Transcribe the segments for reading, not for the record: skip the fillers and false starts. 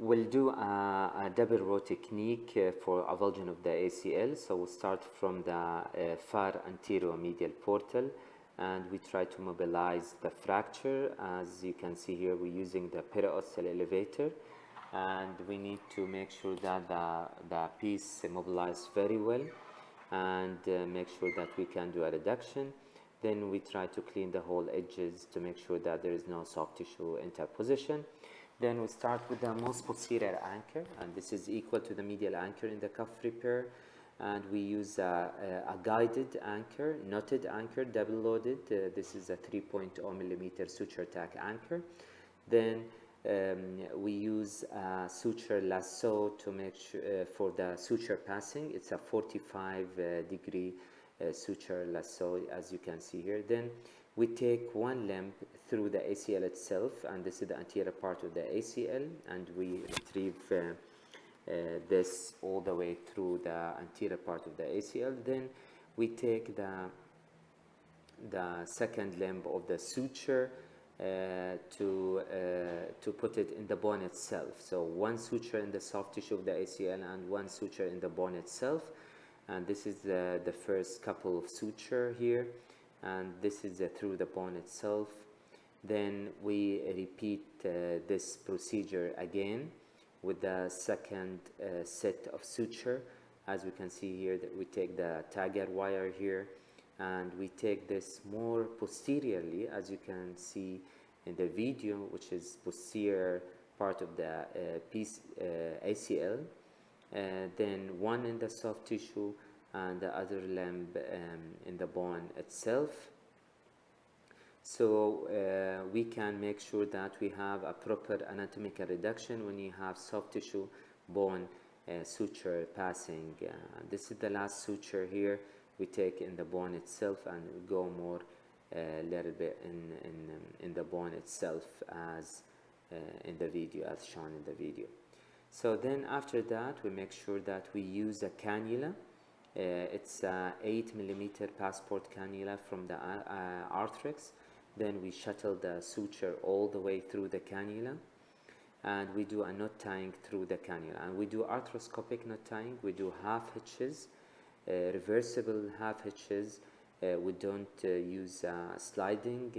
We'll do a double row technique for avulsion of the ACL. So we'll start from the far anterior medial portal, and we try to mobilize the fracture. As you can see here, we're using the periostal elevator, and we need to make sure that the piece mobilized very well, and make sure that we can do a reduction. Then we try to clean the whole edges to make sure that there is no soft tissue interposition. Then we start with the most posterior anchor, and this is equal to the medial anchor in the cuff repair. And we use a guided anchor, knotted anchor, double loaded. This is a 3.0 millimeter suture tack anchor. Then we use a suture lasso to make sure for the suture passing. It's a 45 degree suture lasso, as you can see here. Then we take one limb through the ACL itself, and this is the anterior part of the ACL, and we retrieve this all the way through the anterior part of the ACL. Then we take the second limb of the suture to put it in the bone itself. So one suture in the soft tissue of the ACL and one suture in the bone itself. And this is the first couple of suture here, and this is through the bone itself. Then we repeat this procedure again with the second set of suture. As we can see here, that we take the tagger wire here, and we take this more posteriorly, as you can see in the video, which is posterior part of the ACL. Then one in the soft tissue and the other limb in the bone itself. So we can make sure that we have a proper anatomical reduction when you have soft tissue bone suture passing. This is the last suture here we take in the bone itself, and we go more a little bit in the bone itself, as in the video, as shown in the video. So then after that, we make sure that we use a cannula. It's a 8 millimeter passport cannula from the Arthroscopy. Then we shuttle the suture all the way through the cannula, and we do a knot tying through the cannula. And we do arthroscopic knot tying. We do half hitches, reversible half hitches. We don't use sliding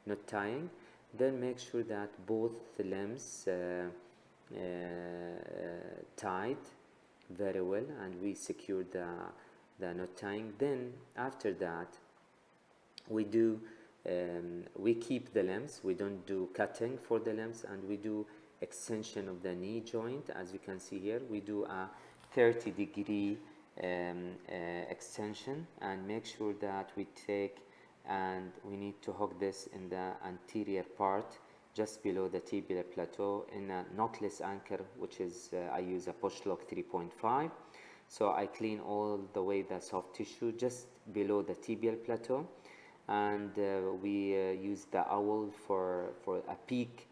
knot tying. Then make sure that both limbs tied very well, and we secure the knot tying. Then after that, we do we keep the limbs. We don't do cutting for the limbs, and we do extension of the knee joint. As you can see here, we do a 30 degree extension, and make sure that we take, and we need to hook this in the anterior part just below the tibial plateau in a knotless anchor, which is I use a push lock 3.5. So I clean all the way the soft tissue just below the tibial plateau, and we use the owl for a peak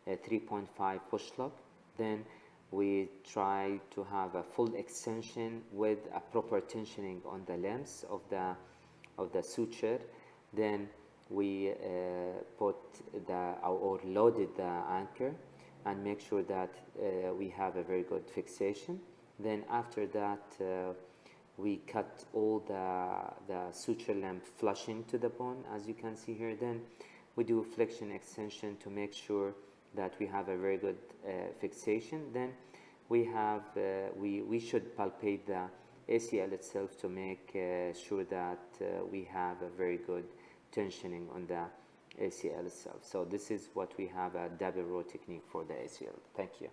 3.5 push lock. Then we try to have a full extension with a proper tensioning on the limbs of the suture. Then we put or loaded the anchor, and make sure that we have a very good fixation. Then after that, we cut all the suture limb flush into the bone, as you can see here. Then we do flexion extension to make sure that we have a very good fixation. Then we have we should palpate the ACL itself to make sure that we have a very good tensioning on the ACL itself. So this is what we have, a double row technique for the ACL. Thank you.